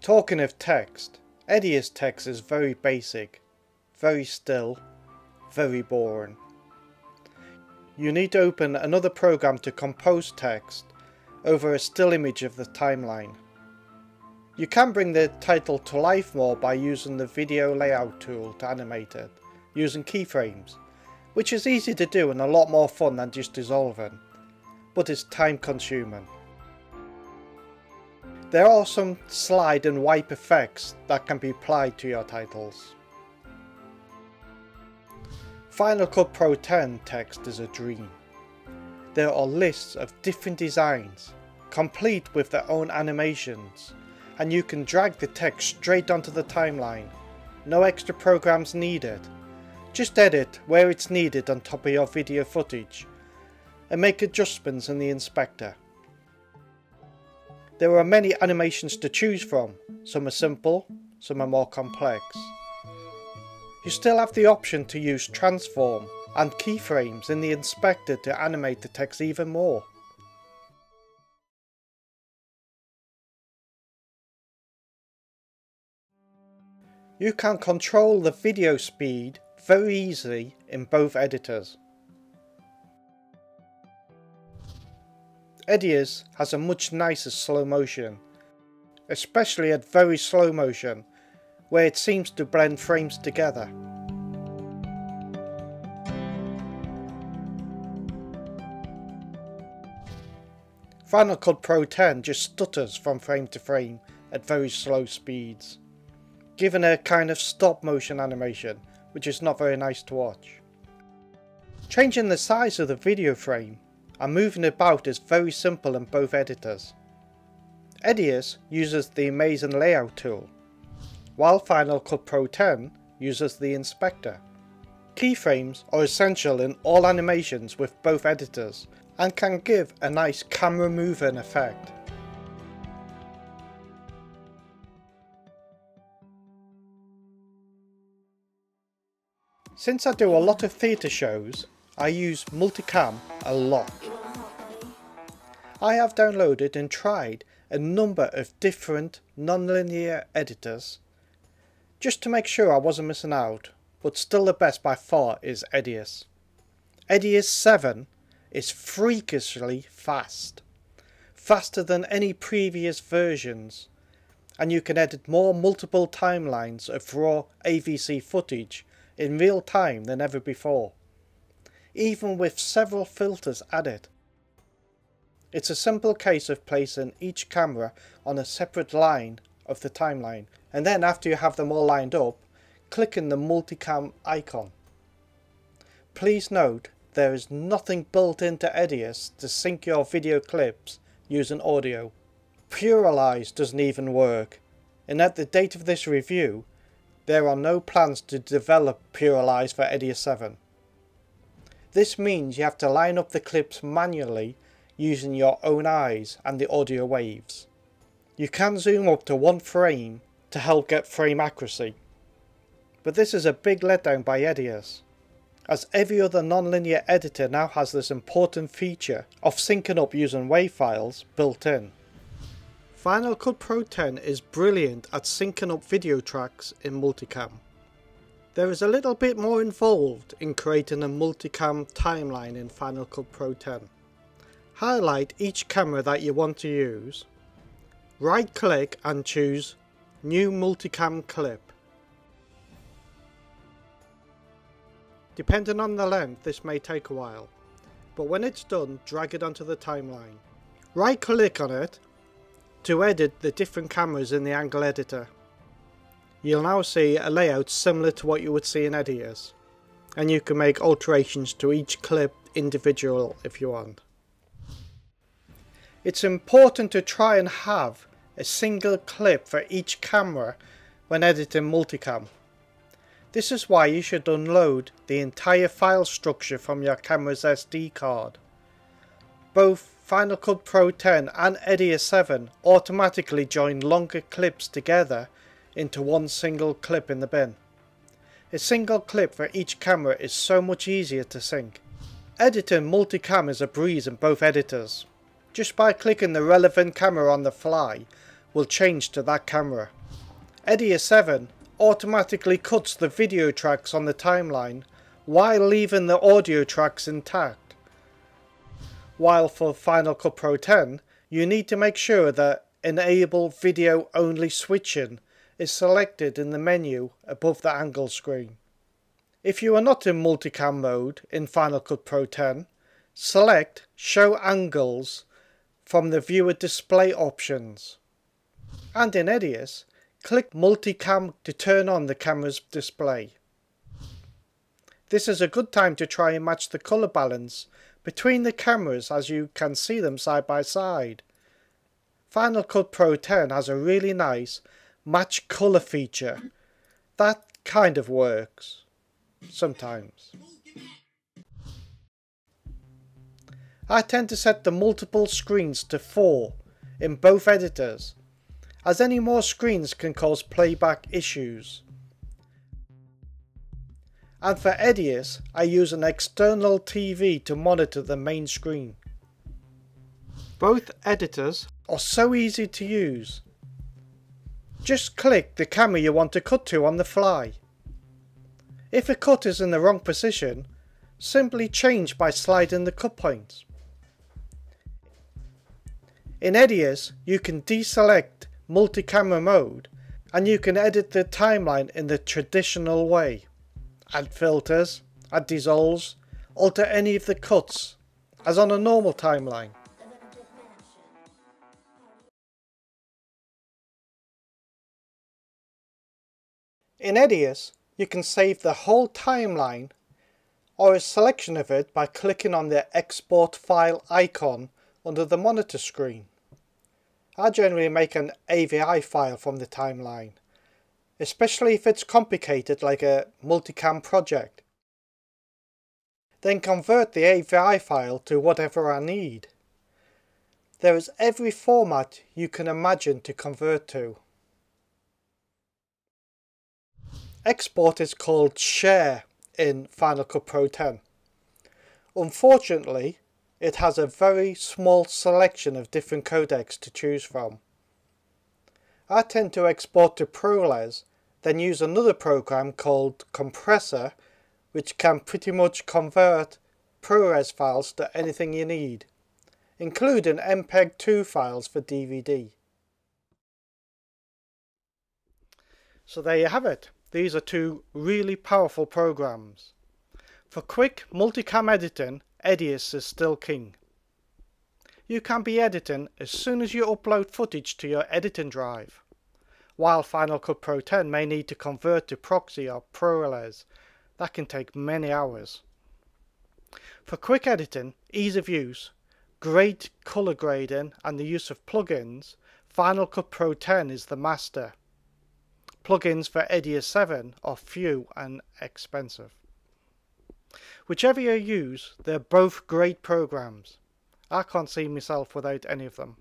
Talking of text, Edius text is very basic, very still, very boring. You need to open another program to compose text over a still image of the timeline. You can bring the title to life more by using the video layout tool to animate it, using keyframes, which is easy to do and a lot more fun than just dissolving, but it's time consuming. There are some slide and wipe effects that can be applied to your titles. Final Cut Pro 10 text is a dream. There are lists of different designs, complete with their own animations, and you can drag the text straight onto the timeline. No extra programs needed. Just edit where it's needed on top of your video footage, and make adjustments in the inspector. There are many animations to choose from, some are simple, some are more complex. You still have the option to use transform and keyframes in the inspector to animate the text even more. You can control the video speed very easily in both editors. Edius has a much nicer slow motion, especially at very slow motion, where it seems to blend frames together. Final Cut Pro 10 just stutters from frame to frame at very slow speeds, giving a kind of stop motion animation, which is not very nice to watch. Changing the size of the video frame and moving it about is very simple in both editors. Edius uses the amazing layout tool, while Final Cut Pro 10 uses the inspector. Keyframes are essential in all animations with both editors and can give a nice camera moving effect. Since I do a lot of theatre shows, I use Multicam a lot. I have downloaded and tried a number of different non-linear editors just to make sure I wasn't missing out, but still the best by far is Edius. Edius 7 is freakishly fast, faster than any previous versions, and you can edit more multiple timelines of raw AVC footage in real time than ever before, even with several filters added. It's a simple case of placing each camera on a separate line of the timeline, and then after you have them all lined up, clicking the multicam icon. Please note, there is nothing built into Edius to sync your video clips using audio. Pluralize doesn't even work, and at the date of this review, there are no plans to develop Pluralize for Edius 7. This means you have to line up the clips manually using your own eyes and the audio waves. You can zoom up to one frame to help get frame accuracy, but this is a big letdown by Edius, as every other non-linear editor now has this important feature of syncing up using WAV files built in. Final Cut Pro 10 is brilliant at syncing up video tracks in Multicam. There is a little bit more involved in creating a Multicam timeline in Final Cut Pro 10. Highlight each camera that you want to use, right click and choose New Multicam Clip. Depending on the length, this may take a while, but when it's done, drag it onto the timeline. Right click on it to edit the different cameras in the angle editor. You'll now see a layout similar to what you would see in Edius, and you can make alterations to each clip individual if you want. It's important to try and have a single clip for each camera when editing Multicam. This is why you should unload the entire file structure from your camera's SD card. Both Final Cut Pro 10 and Edius 7 automatically join longer clips together into one single clip in the bin. A single clip for each camera is so much easier to sync. Editing Multicam is a breeze in both editors. Just by clicking the relevant camera on the fly, will change to that camera. Edius 7 automatically cuts the video tracks on the timeline while leaving the audio tracks intact. While for Final Cut Pro X, you need to make sure that Enable Video Only Switching is selected in the menu above the angle screen. If you are not in multicam mode in Final Cut Pro X, select Show Angles from the Viewer Display options. And in Edius, click Multicam to turn on the camera's display. This is a good time to try and match the colour balance between the cameras as you can see them side by side. Final Cut Pro X has a really nice match colour feature. That kind of works sometimes. I tend to set the multiple screens to 4 in both editors, as any more screens can cause playback issues. And for Edius, I use an external TV to monitor the main screen. Both editors are so easy to use. Just click the camera you want to cut to on the fly. If a cut is in the wrong position, simply change by sliding the cut points. In Edius, you can deselect multi-camera mode and you can edit the timeline in the traditional way. Add filters, add dissolves, alter any of the cuts, as on a normal timeline. In Edius, you can save the whole timeline or a selection of it by clicking on the Export File icon under the monitor screen. I generally make an AVI file from the timeline, especially if it's complicated like a multicam project. Then convert the AVI file to whatever I need. There is every format you can imagine to convert to. Export is called Share in Final Cut Pro X. Unfortunately, it has a very small selection of different codecs to choose from. I tend to export to ProRes, then use another program called Compressor, which can pretty much convert ProRes files to anything you need, including MPEG-2 files for DVD. So there you have it. These are two really powerful programs. For quick multicam editing, Edius is still king. You can be editing as soon as you upload footage to your editing drive, while Final Cut Pro X may need to convert to proxy or ProRes. That can take many hours. For quick editing, ease of use, great colour grading and the use of plugins, Final Cut Pro X is the master. Plugins for Edius 7 are few and expensive. Whichever you use, they're both great programs. I can't see myself without any of them.